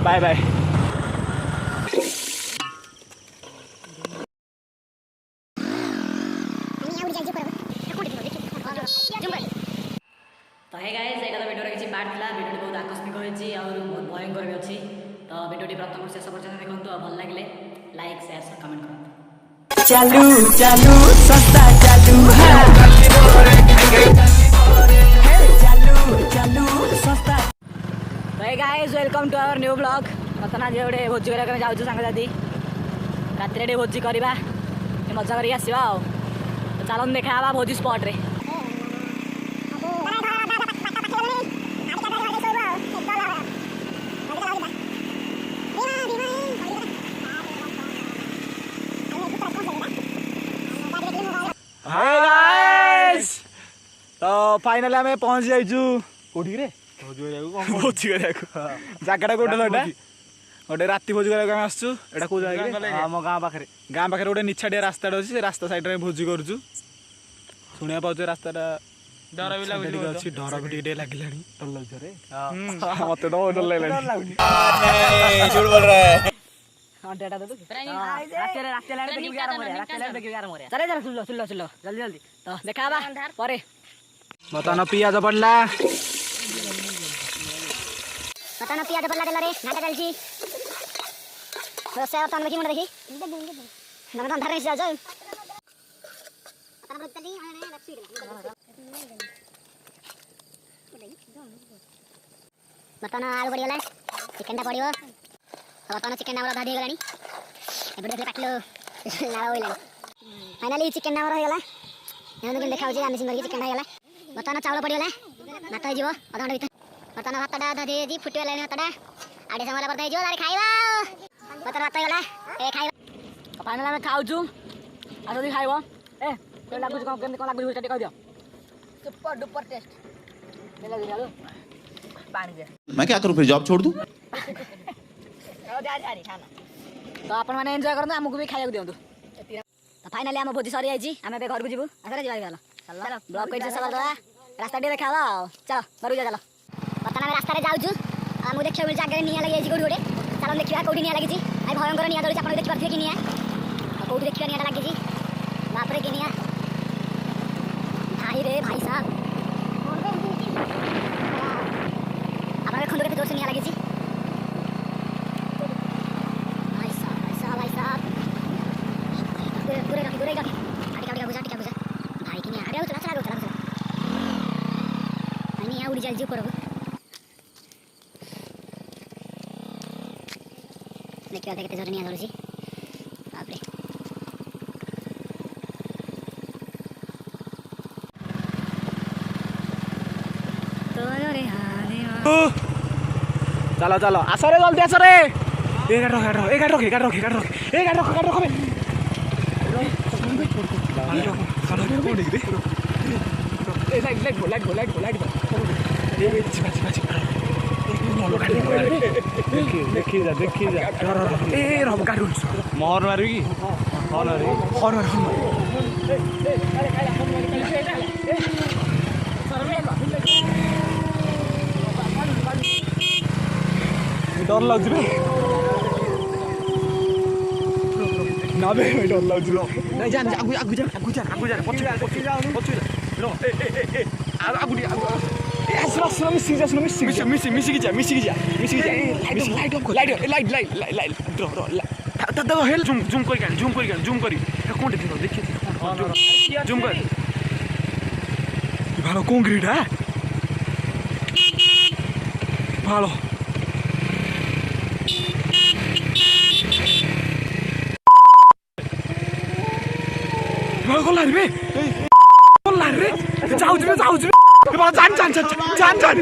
Bye bye. तो hey guys एटा तो video रे किछि पार्ट थिला वीडियो बहुत आकस्मिक होइछि और बहुत भयंकर भी अछि तो वीडियो प्रथम शेष पर्यंत देखंतु भल लागले लाइक शेयर कमेंट करंतु। चालू चालू सस्ता चालू चालू चालू सस्ता। तो hey guys welcome to our new blog. बतना जे ओडे भोजी करा जाउछु संग साथी रात रे भोजी करबा मजा करी आसीबा आ तो चलन देखाबा भोजी स्पॉट रे। हाय गाइस तो फाइनली हमें पहुंच जाइछु कोठी रे भोजी करा जागाटा कोठे लटा ओडे राती भोजी करा हम आसछु एटा को जागा रे हम गां पाखरे ओडे निछाडिया रास्ताटा अछि से रास्ता साइड रे भोजी करछु सुनिया पाउछ रास्ताटा डर भी लागु अछि डर भी टिके लागिलानी डर लागछ रे हां मते तो डर लागलानी झूठ बोल रहा है हां डेटा दे दो रास्ते लाइन देखि यार मोरे रास्ते लाइन देखि यार मोरे चले चल सुल्लो जल्दी जल्दी तो देखाबा परे बताना पियाज पड़ला बताना पियाज पड़ला देला रे नाटा चलची तो से बतान देखि मुंड देखि ना ना धरे जा जाओ बताना बोल चली आने लक्ष्मी बताना आलू पड़ी गला चिकन टा पड़ियो बताना चिकन नाम धादी गलानी एबे देखले काटलो नाला होइला फाइनली चिकन नाम रही गला एने देखि देखाउ जे आमी सिंगर चिकन होइला बताना चावल पड़ी गला भात हो जीवो आधा घंटा भीतर बताना भातटा धादी जी फुटी गला भातटा आडे समला पर जीवो तारे खाइबा बताना भात गला ए खाइबा फाइनल में खाउछु आ जदी खाइबो ए कोन लागु कोन लागु होइटा कह दियो सुपर डुपर टेस्ट देला दिला दो पानी दे मैं क्या करूं फिर जॉब छोड़ दूं तो आपण माने एन्जॉय करन हमकु भी खाइया दियंतु। तो फाइनली हम भोजी सरी आइजी हम बे घर को जीवु आसरे जीवा चलो चलो ब्लॉक कइसे सब दवा रास्ता डी देखावा चलो घर जा चलो बताना में रास्ता रे जाउछु हमकु देखियो मिल जागे निया लागि आइजी कोडी कोडी चलो देखिया कोडी निया लागि छी आई भयंकर निया दरु आपण देख पारथिए कि निया कोडी देखिया निया लागि छी बाप रे कि निया भाई रे भाई साहब आपण खंडो के जोर से निया लागि छी पूरे का आड़ी बुझा भाई कि नहीं आड़े चला नहीं उड़ी जल्दी ऊपर देखिए देखते जोर नहीं धरुची बाप रे तो रे चलो चलो आसो रे जल्दी आसो रे ए गाड़ रख देखी जा ए रब गाड़ी मोहर मारू की हर डर लग ना बे डर लग नहीं जान आगु जा पछ नो आगु ए सुनो मिसी की जा लाइट रो हेल जूम करी कोन देखि जूम कर भालो कंक्रीट है भालो कौन ला रे जाऊ जान